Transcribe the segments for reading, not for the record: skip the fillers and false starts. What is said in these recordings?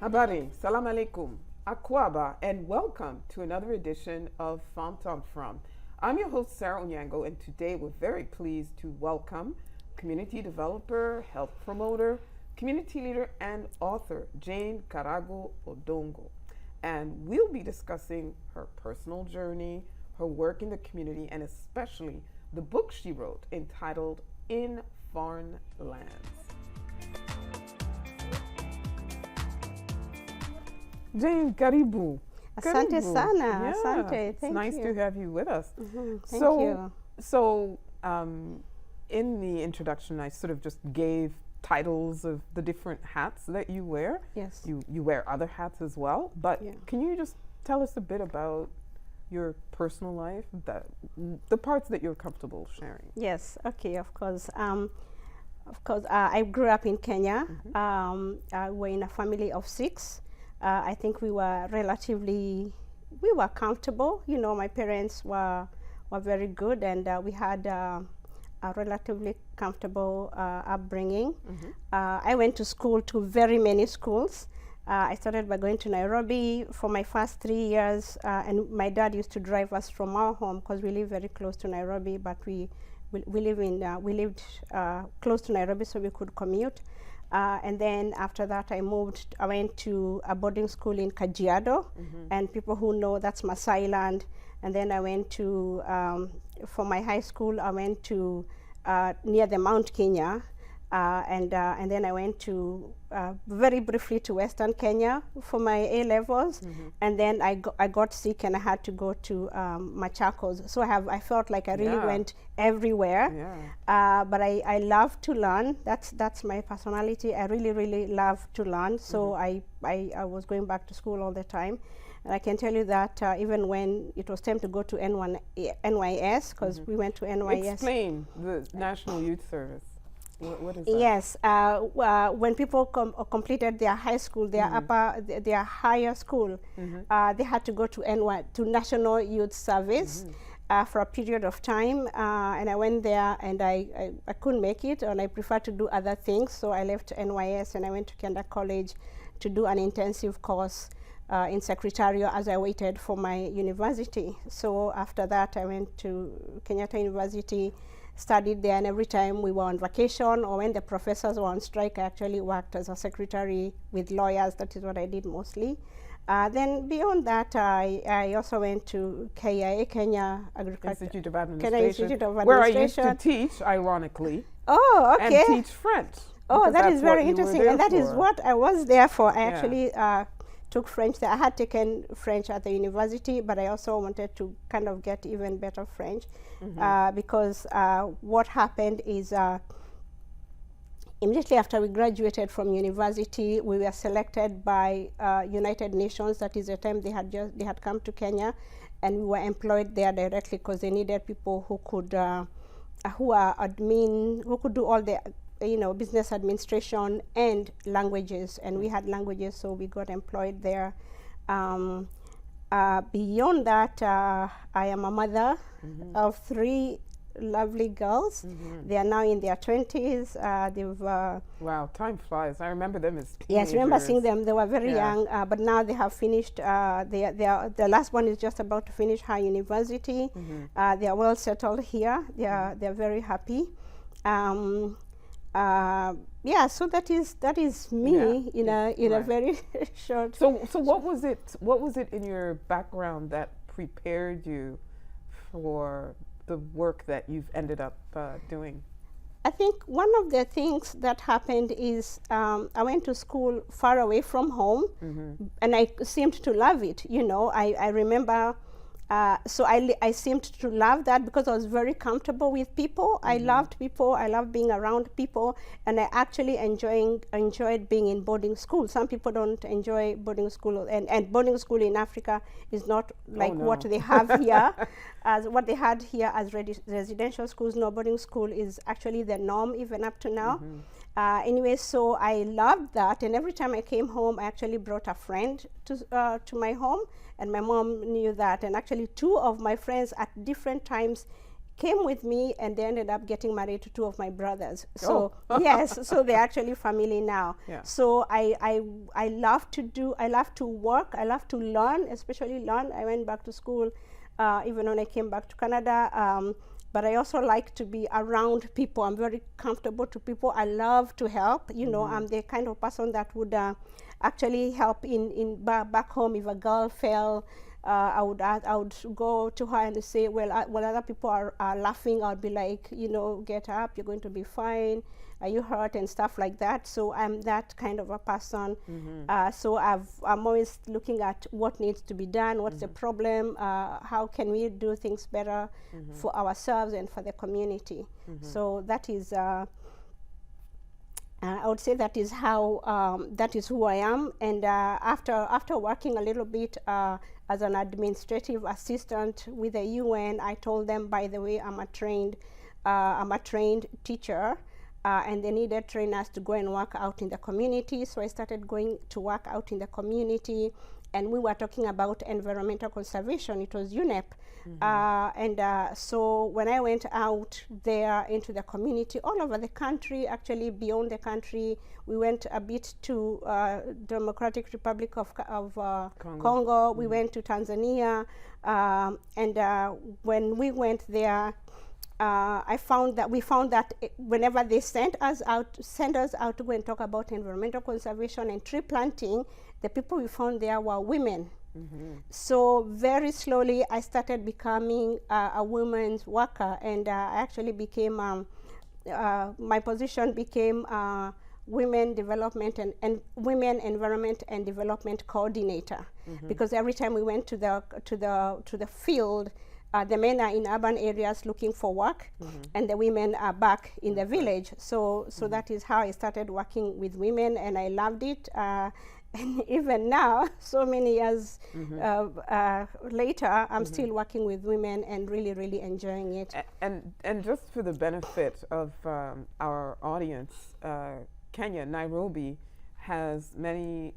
Habari, salam alaikum, akwaba, and welcome to another edition of Fontonfrom. I'm your host, Sarah Onyango, and today we're very pleased to welcome community developer, health promoter, community leader, and author Jane Karago Odongo. And we'll be discussing her personal journey, her work in the community, and especially the book she wrote entitled In Foreign Lands. Jane, karibu. Asante Karibu. sana. Yeah, Asante. it's Thank nice you. to have you with us. Thank so, you. so in the introduction, I sort of just gave titles of the different hats that you wear. Yes. You wear other hats as well, but Yeah. can you just tell us a bit about your personal life, the parts that you're comfortable sharing? Yes. Okay. Of course. I grew up in Kenya. We're in a family of 6. I think we were comfortable. You know, my parents were very good, and we had a relatively comfortable upbringing. I went to school, to very many schools. I started by going to Nairobi for my first 3 years, and my dad used to drive us from our home because we live very close to Nairobi, but we lived close to Nairobi, so we could commute. And then after that, I went to a boarding school in Kajiado, and people who know, that's Masai land. And then I went to, for my high school, I went to near the Mount Kenya, and then I went to very briefly to Western Kenya for my A-levels, and then I got sick and I had to go to Machakos. So I felt like I really went everywhere. Yeah. But I love to learn. That's my personality. I really love to learn. So I was going back to school all the time. And I can tell you that even when it was time to go to NYS, because we went to NYS. Explain the National Youth Service. What is that? Yes, when people completed their high school, their higher school, they had to go to National Youth Service for a period of time, and I went there, and I couldn't make it, and I preferred to do other things, so I left NYS and I went to Kenda College to do an intensive course in Secretariat as I waited for my university. So after that, I went to Kenyatta University, studied there, and every time we were on vacation or when the professors were on strike, I actually worked as a secretary with lawyers. That is what I did mostly. Then beyond that, I also went to KIA, Kenya Institute of Administration, Kenya Institute of where I used Administration. to teach, ironically, Oh, okay. and teach French. Oh, because that that's is what very you were interesting, there and that is for. what I was there for. I Yeah. actually took French there. I had taken French at the university, but I also wanted to kind of get even better French because what happened is immediately after we graduated from university, we were selected by United Nations. That is the time they had come to Kenya, and we were employed there directly because they needed people who could who could do all the business administration and languages, and we had languages, so we got employed there. Beyond that, I am a mother of 3 lovely girls. They are now in their 20s. Wow, time flies. I remember them as teenagers. Yes, remember seeing them. They were very Yeah. young, but now they have finished. The last one is just about to finish her university. They are well settled here. They are very happy. Yeah, so that is me in a very short. So what was it in your background that prepared you for the work that you've ended up doing? I think one of the things that happened is I went to school far away from home, and I seemed to love it. I remember. So I seemed to love that because I was very comfortable with people. I loved people. I loved being around people, and I actually enjoyed being in boarding school. Some people don't enjoy boarding school, and boarding school in Africa is not like what they have here, as what they had here as residential schools. No, boarding school is actually the norm even up to now. Anyway, so I loved that, and every time I came home, I actually brought a friend to my home, and my mom knew that, and actually 2 of my friends at different times came with me, and they ended up getting married to two of my brothers. So yes, so they're actually family now. Yeah. So I love to work, I love to learn, especially learn. I went back to school even when I came back to Canada. But I also like to be around people. I'm very comfortable to people. I love to help. You know, I'm the kind of person that would actually help back home. If a girl fell, I would go to her and say, well, when other people are laughing, I'll be like, you know, get up, you're going to be fine. Are you hurt, and stuff like that. So I'm that kind of a person. So I'm always looking at what needs to be done, what's the problem, how can we do things better for ourselves and for the community. So that is, I would say that is how, that is who I am. And after working a little bit as an administrative assistant with the UN, I told them, by the way, I'm a trained teacher. And they needed trainers to go and work out in the community. So I started going to work out in the community, and we were talking about environmental conservation. It was UNEP. So when I went out there into the community, all over the country, actually beyond the country, we went a bit to Democratic Republic of Congo. We went to Tanzania. When we went there, we found that whenever they send us out to go and talk about environmental conservation and tree planting, the people we found there were women. So very slowly I started becoming a women's worker, and I actually became, my position became women development and women environment and development coordinator, because every time we went to the field, the men are in urban areas looking for work, and the women are back in the village. So that is how I started working with women, and I loved it. And even now, so many years later, I'm still working with women and really, really enjoying it. And just for the benefit of our audience, Kenya, Nairobi has many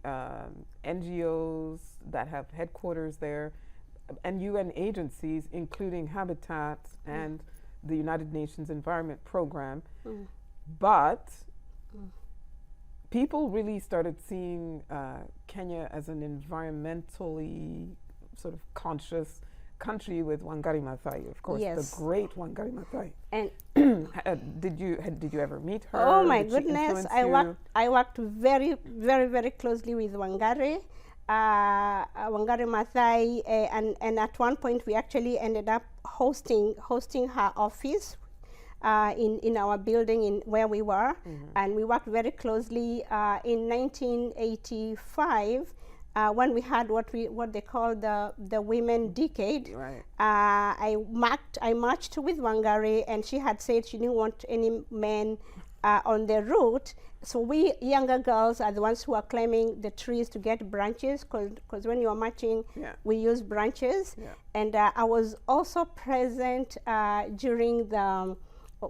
NGOs that have headquarters there, and UN agencies, including Habitat and the United Nations Environment Program. But people really started seeing Kenya as an environmentally sort of conscious country with Wangari Maathai, of course, the great Wangari Maathai. And did you ever meet her? Oh my goodness! I worked very, very, very closely with Wangari. Wangari Maathai, and at one point we actually ended up hosting her office in our building where we were, and we worked very closely. In 1985, when we had what they call the Women Decade, I marched with Wangari, and she had said she didn't want any men on the route. So we younger girls are the ones who are climbing the trees to get branches, because when you are marching, we use branches. And I was also present during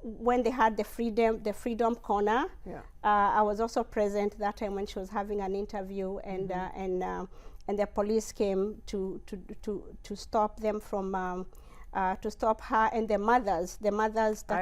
when they had the Freedom Corner. I was also present that time when she was having an interview, and the police came to stop them from to stop her and the mothers that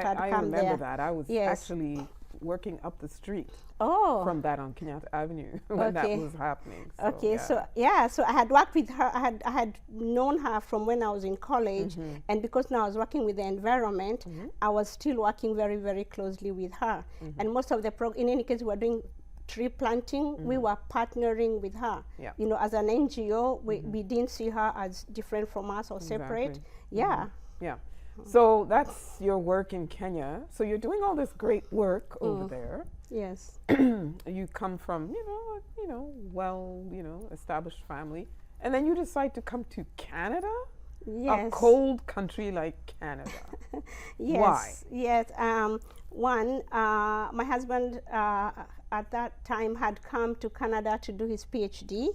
had come there. I remember that. I was actually working up the street from that on Kenyatta Avenue when that was happening. So, so I had worked with her. I had known her from when I was in college, and because now I was working with the environment, I was still working very, very closely with her. And most of the in any case, we were doing tree planting. We were partnering with her. You know, as an NGO, we didn't see her as different from us or separate. So that's your work in Kenya. So you're doing all this great work over there. Yes. You come from, established family, and then you decide to come to Canada? Yes. A cold country like Canada. Yes. Why? Yes. One, my husband at that time had come to Canada to do his PhD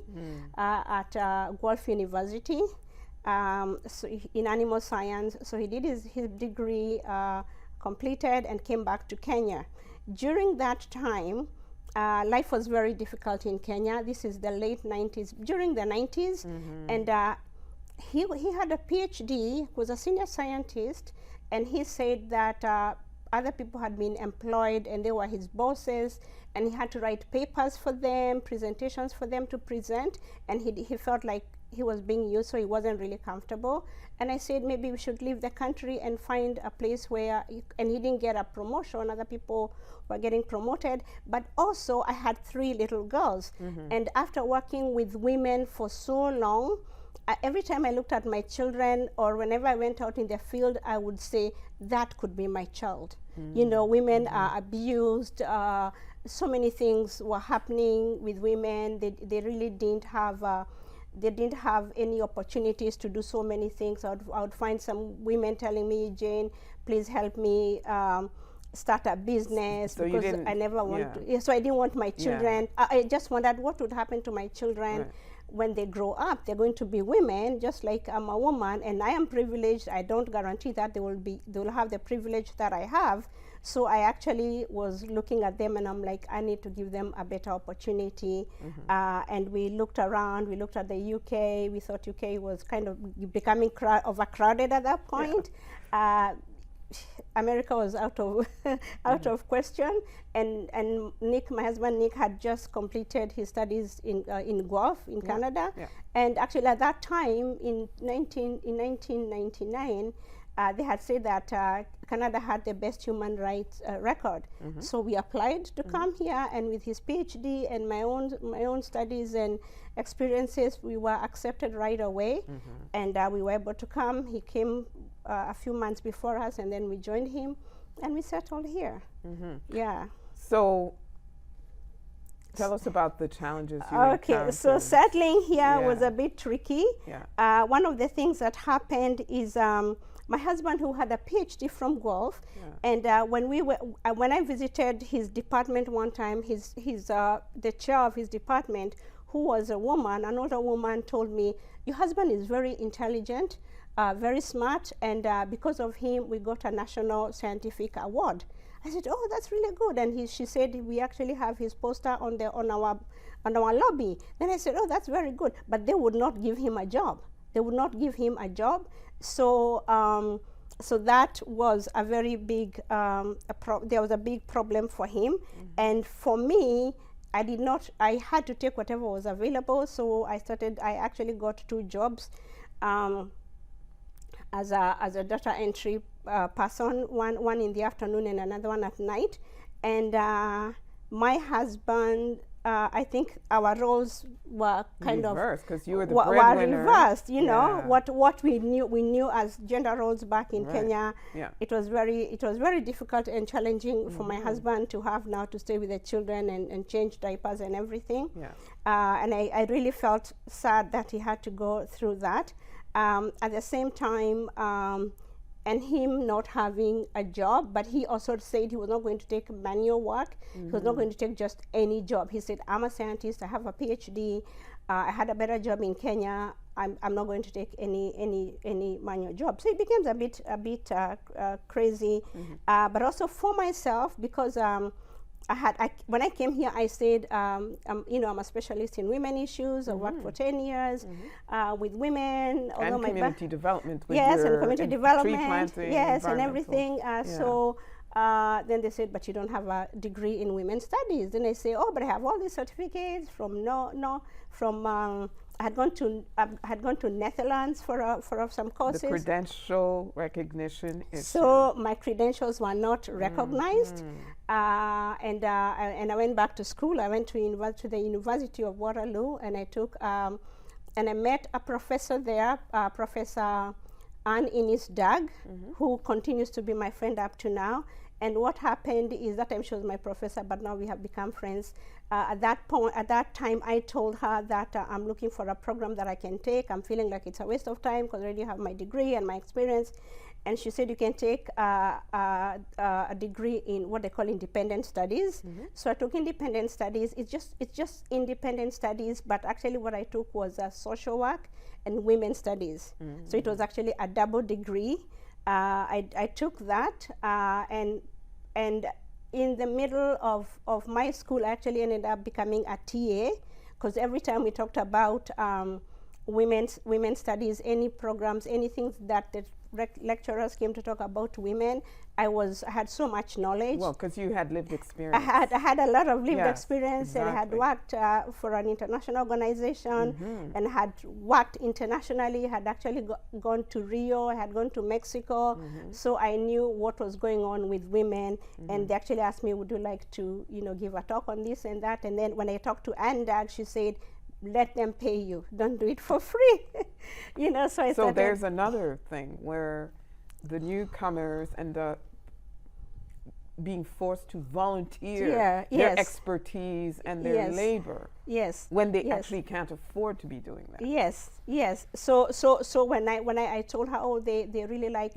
at Guelph University. So in animal science. So he did his degree, completed, and came back to Kenya. During that time, life was very difficult in Kenya. This is the late 90s, during the 90s, and he had a PhD, was a senior scientist, and he said that other people had been employed and they were his bosses, and he had to write papers for them, presentations for them to present, and he felt like he was being used, so he wasn't really comfortable. And I said maybe we should leave the country and find a place where, and he didn't get a promotion, other people were getting promoted, but also I had 3 little girls. And after working with women for so long, every time I looked at my children, or whenever I went out in the field, I would say that could be my child. You know, women are abused, so many things were happening with women. They really didn't have they didn't have any opportunities to do so many things. I would find some women telling me, Jane, please help me start a business, So because I never want to. So I didn't want my children. I just wondered what would happen to my children when they grow up. They're going to be women, just like I'm a woman, and I am privileged. I don't guarantee that they will have the privilege that I have. So I actually was looking at them, and I'm like, I need to give them a better opportunity. And we looked around. We looked at the UK. We thought UK was kind of becoming overcrowded at that point. America was out of question, and Nick, my husband Nick, had just completed his studies in Guelph in Canada, and actually at that time in 1999, they had said that Canada had the best human rights record. So we applied to come here, and with his PhD and my own studies and experiences, we were accepted right away, and we were able to come. He came a few months before us, and then we joined him, and we settled here. Yeah. So tell us about the challenges you encountered. So settling here was a bit tricky. One of the things that happened is my husband, who had a PhD from Guelph, and when I visited his department one time, the chair of his department, who was a woman, an older woman, told me, your husband is very intelligent, very smart, and because of him, we got a national scientific award. I said, oh, that's really good. And she said, we actually have his poster on our lobby. Then I said, oh, that's very good. But they would not give him a job. They would not give him a job. So so that was a very big, there was a big problem for him. And for me, I had to take whatever was available. So I actually got 2 jobs as a data entry person, one in the afternoon and another one at night. And my husband, I think our roles were kind of reversed, because you were the breadwinner. Were reversed, you know, what we knew as gender roles back in Kenya. It was very difficult and challenging for my husband to have now to stay with the children and change diapers and everything. And I really felt sad that he had to go through that. At the same time, and him not having a job, but he also said he was not going to take manual work. He was not going to take just any job. He said, I'm a scientist, I have a PhD, I had a better job in Kenya, I'm not going to take any manual job. So it becomes a bit crazy, but also for myself, because when I came here, I said, I'm a specialist in women issues. I worked for 10 years with women. And community development. And community development. Tree planting. And everything. So then they said, but you don't have a degree in women's studies. Then I say, oh, but I have all these certificates from I had gone to Netherlands for some courses. The credential recognition issue. So my credentials were not recognized, and I went back to school. I went to the University of Waterloo, and I took and I met a professor there, Professor Anne Innis Dag, who continues to be my friend up to now. And what happened is that time she was my professor, but now we have become friends. At that time, I told her that I'm looking for a program that I can take. I'm feeling like it's a waste of time because I already have my degree and my experience. And she said, you can take a degree in what they call independent studies. So I took independent studies. It's just independent studies, but actually what I took was social work and women's studies. So it was actually a double degree. I took that, and in the middle of my school, I actually ended up becoming a TA, because every time we talked about women's studies, any programs, anything that the lecturers came to talk about women. I had so much knowledge. Well, because you had lived experience. I had a lot of lived Yes, experience, and I had worked for an international organization, and had worked internationally, had actually gone to Rio, I had gone to Mexico, so I knew what was going on with women, and they actually asked me, would you like to, give a talk on this and that? And then when I talked to Andag, she said, let them pay you, don't do it for free. So I So there's another thing where the newcomers and the being forced to volunteer their expertise and their labor when they actually can't afford to be doing that. Yes. So when I told her, oh, they really like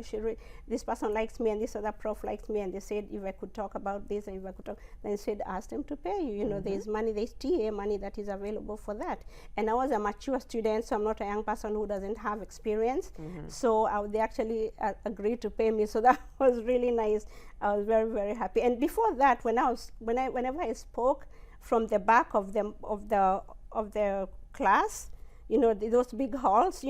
this person likes me and this other prof likes me, and they said if I could talk about this and if I could talk, then they said ask them to pay you. There's money, there's TA money that is available for that. And I was a mature student, so I'm not a young person who doesn't have experience. So they actually agreed to pay me. So that was really nice. I was very, very happy. And before that, whenever I spoke from the back of the class, those big halls,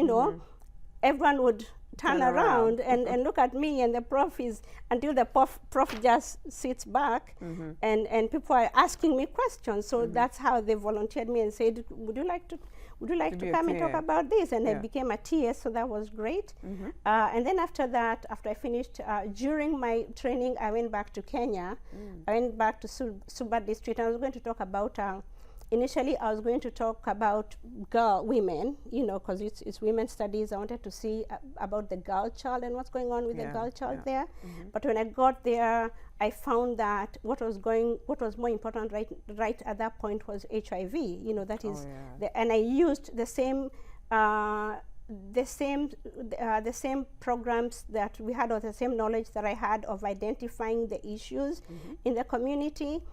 everyone would turn around and look at me, and the prof is, until the prof just sits back, and people are asking me questions. So that's how they volunteered me and said, would you like to come and talk about this? And I became a TA, so that was great. And then after that, after I finished, during my training, I went back to Kenya. I went back to Suba district, and I was going to talk about initially, I was going to talk about women, because it's women's studies. I wanted to see about the girl child and what's going on with the girl child there. But when I got there, I found that what was more important right at that point was HIV. That is, and I used the same programs that we had, or the same knowledge that I had of identifying the issues in the community.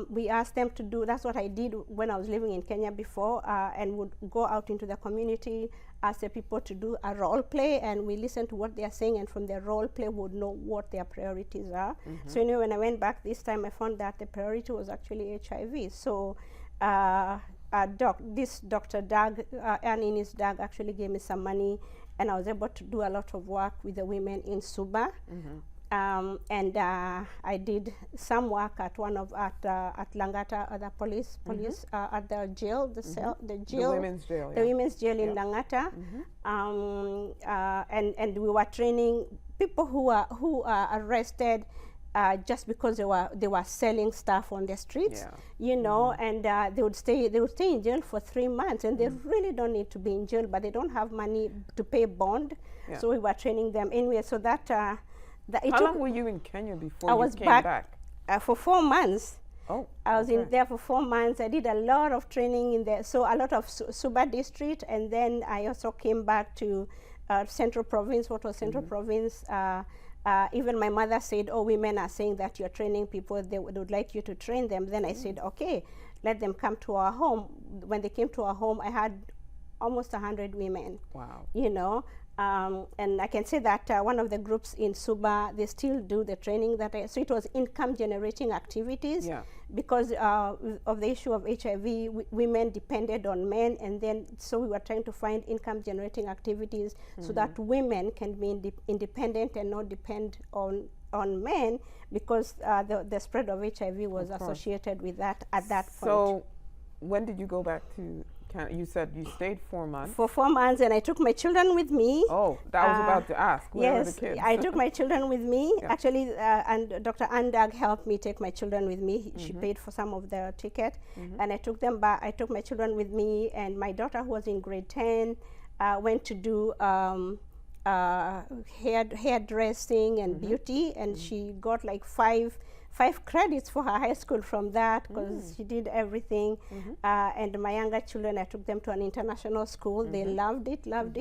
We asked them to do, that's what I did when I was living in Kenya before, and would go out into the community, ask the people to do a role play, and we listen to what they are saying, and from their role play would know what their priorities are. So when I went back this time, I found that the priority was actually HIV. So this Dr. Doug, Aninis Doug, actually gave me some money, and I was able to do a lot of work with the women in Suba. And I did some work at at Langata, at the police at the jail, the women's jail, the women's jail in Langata, and we were training people who are arrested just because they were selling stuff on the streets, and they would stay in jail for 3 months, and they really don't need to be in jail, but they don't have money to pay bond, so we were training them anyway. So that. How long were you in Kenya before you came back? For 4 months. Oh, I was in there for 4 months. I did a lot of training in there, so a lot of Suba district, and then I also came back to Central Province. What was Central Province? Even my mother said, oh, women are saying that you're training people, they would like you to train them. Then I said, okay, let them come to our home. When they came to our home, I had almost 100 women. Wow. And I can say that one of the groups in Suba, they still do the training so it was income generating activities, because of the issue of HIV, women depended on men, and then so we were trying to find income generating activities so that women can be independent and not depend on men, because the spread of HIV was associated with that at that point. So when did you go back to Canada? You said you stayed 4 months. For 4 months, and I took my children with me. Oh, that was about to ask. Where were the kids? I took my children with me. Actually, and Dr. Andag helped me take my children with me. She paid for some of the ticket, and I took them back. I took my children with me, and my daughter, who was in grade 10, went to do hairdressing and beauty, and she got like five credits for her high school from that, because she did everything. And my younger children, I took them to an international school. They loved it, and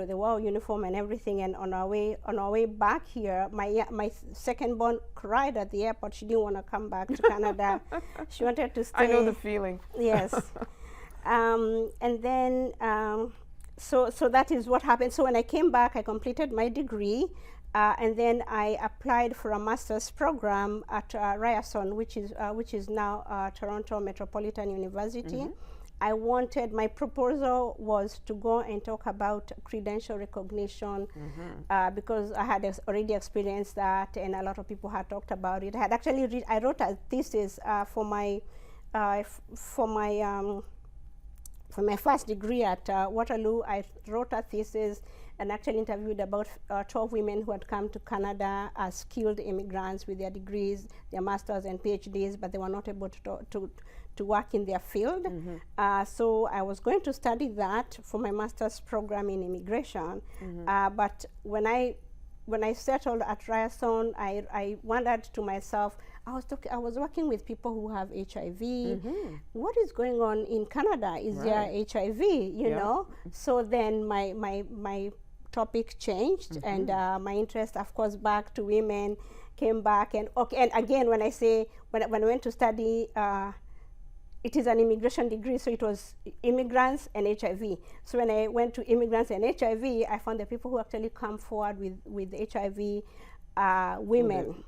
they wore uniform and everything. And on our way back here, my second born cried at the airport. She didn't want to come back to Canada. She wanted to stay. I know the feeling. Yes. And then so that is what happened. So when I came back, I completed my degree. And then I applied for a master's program at Ryerson, which is now Toronto Metropolitan University. my proposal was to go and talk about credential recognition, because I had already experienced that, and a lot of people had talked about it. I had actually I wrote a thesis for my first degree at Waterloo. I wrote a thesis and actually interviewed about 12 women who had come to Canada as skilled immigrants with their degrees, their masters and PhDs, but they were not able to work in their field. So I was going to study that for my master's program in immigration. But when I settled at Ryerson, I wondered to myself, I was working with people who have HIV. What is going on in Canada? Is there HIV, you know? So then my topic changed, and my interest, of course, back to women came back. And again, when I went to study, it is an immigration degree, so it was immigrants and HIV. So when I went to immigrants and HIV, I found the people who actually come forward with HIV women.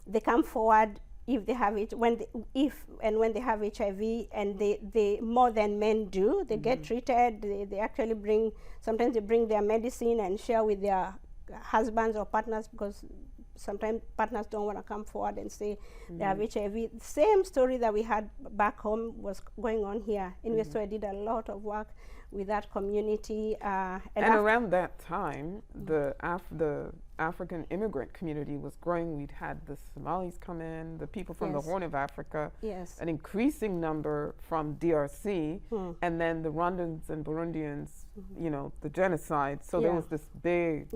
They come forward if they have it, when they have HIV, and they more than men do. They get treated. They actually sometimes they bring their medicine and share with their husbands or partners, because sometimes partners don't want to come forward and say they have HIV. Same story that we had back home was going on here. Anyway, so I did a lot of work with that community. And around that time, the African immigrant community was growing. We'd had the Somalis come in, the people from the Horn of Africa, an increasing number from DRC, and then the Rwandans and Burundians, you know, the genocide. So there was this big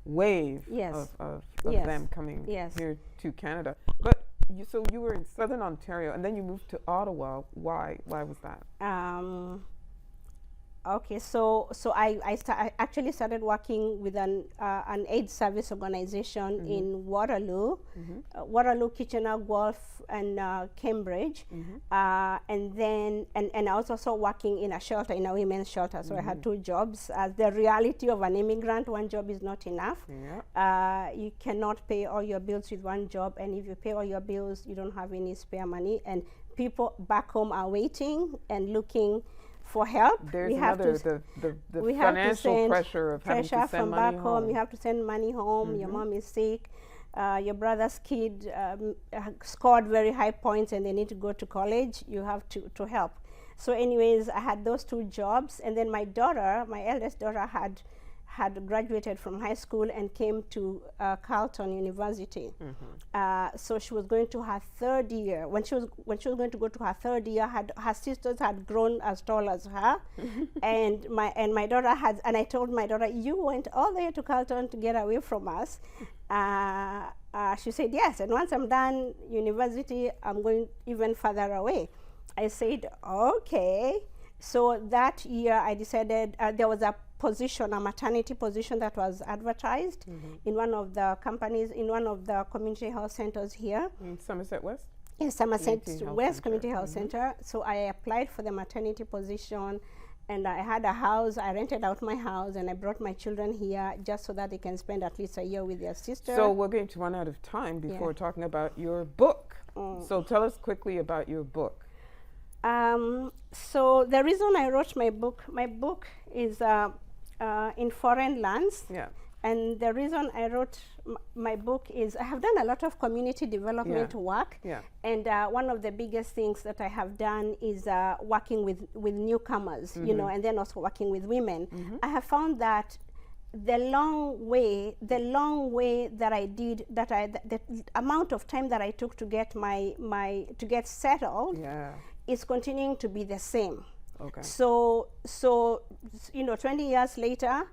wave of them coming here to Canada. But so you were in Southern Ontario, and then you moved to Ottawa. Why was that? Okay, so I actually started working with an aid service organization in Waterloo, Waterloo, Kitchener, Guelph, and Cambridge, and then I was also working in a shelter, in a women's shelter. So I had 2 jobs. As the reality of an immigrant, one job is not enough. You cannot pay all your bills with one job, and if you pay all your bills, you don't have any spare money, and people back home are waiting and looking for help. There's the financial pressure of having to send from money back home. You have to send money home. Your mom is sick. Your brother's kid scored very high points and they need to go to college. You have to help. So anyways, I had those 2 jobs, and then my daughter, my eldest daughter, had graduated from high school and came to Carleton University. So she was going to her 3rd year. When she was going to go to her 3rd year, her sisters had grown as tall as her, and my daughter had. And I told my daughter, "You went all the way to Carleton to get away from us." She said, "Yes." And once I'm done university, I'm going even further away. I said, "Okay." So that year, I decided there was a maternity position that was advertised in one of the companies, in one of the community health centers here. In Somerset West? Yes, Somerset West Community Health Center. So I applied for the maternity position, and I had a house. I rented out my house, and I brought my children here just so that they can spend at least a year with their sister. So we're going to run out of time before talking about your book. So tell us quickly about your book. So the reason I wrote my book is in foreign lands. And the reason I wrote my book is I have done a lot of community development work. And one of the biggest things that I have done is working with newcomers, you know, and then also working with women. I have found that the long way that I did, the amount of time that I took to get to get settled is continuing to be the same. So you know, 20 years later,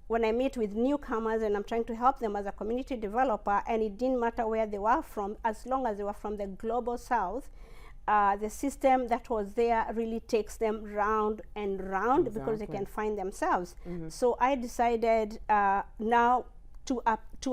when I meet with newcomers and I'm trying to help them as a community developer, and it didn't matter where they were from, as long as they were from the global south, the system that was there really takes them round and round because they can find themselves. So I decided now to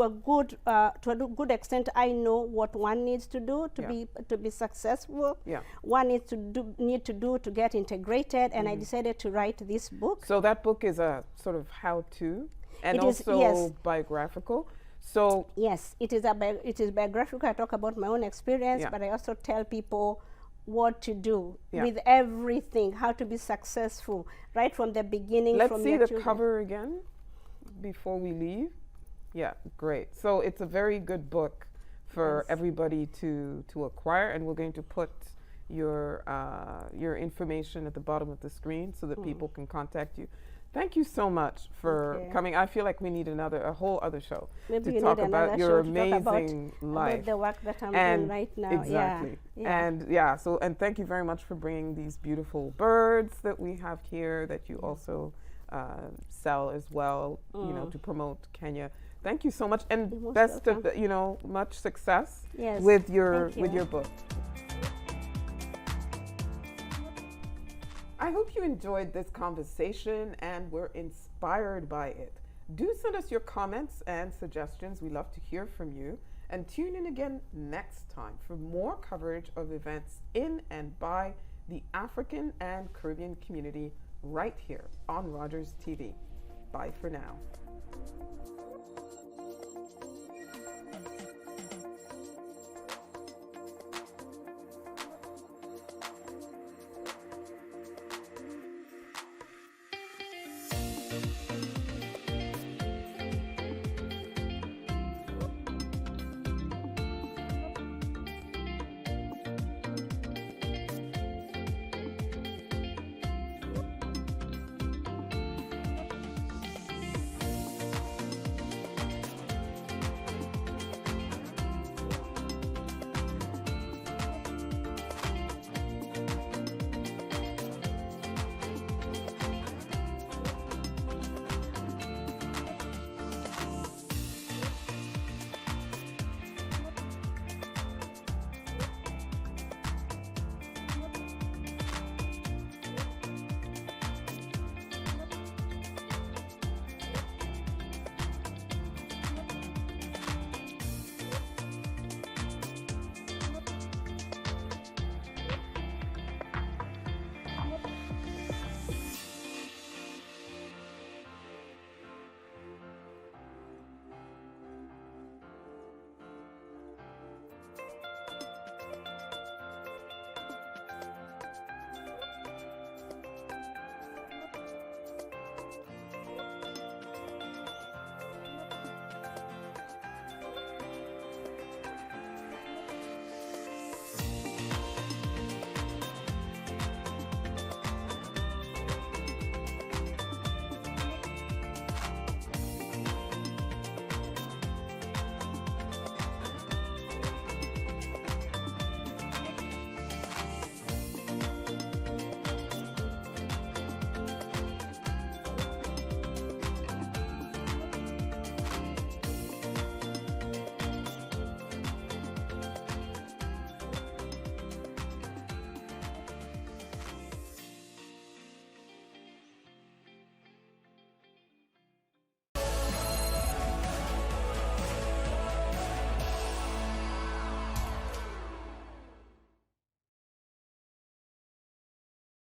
a good extent, I know what one needs to do to be successful. One needs to do to get integrated, and I decided to write this book. So that book is a sort of how-to, and also biographical. So yes, it is biographical. I talk about my own experience, but I also tell people what to do Yeah. with everything, how to be successful, right from the beginning. Let's from see your the children. cover again before we leave. Yeah, great. So it's a very good book for Yes. everybody to acquire, and we're going to put your information at the bottom of the screen so that people can contact you. Thank you so much for Okay. coming. I feel like we need a whole other show Maybe to you talk need about another your show to talk amazing about life. the work that I'm And doing right now. exactly. Yeah. And yeah, so and thank you very much for bringing these beautiful birds that we have here that you also sell as well, you know, to promote Kenya. Thank you so much, and You're most best of welcome. you know, much success Yes. with your Thank with you. your book. I hope you enjoyed this conversation and were inspired by it. Do send us your comments and suggestions. We love to hear from you. And tune in again next time for more coverage of events in and by the African and Caribbean community right here on Rogers TV. Bye for now.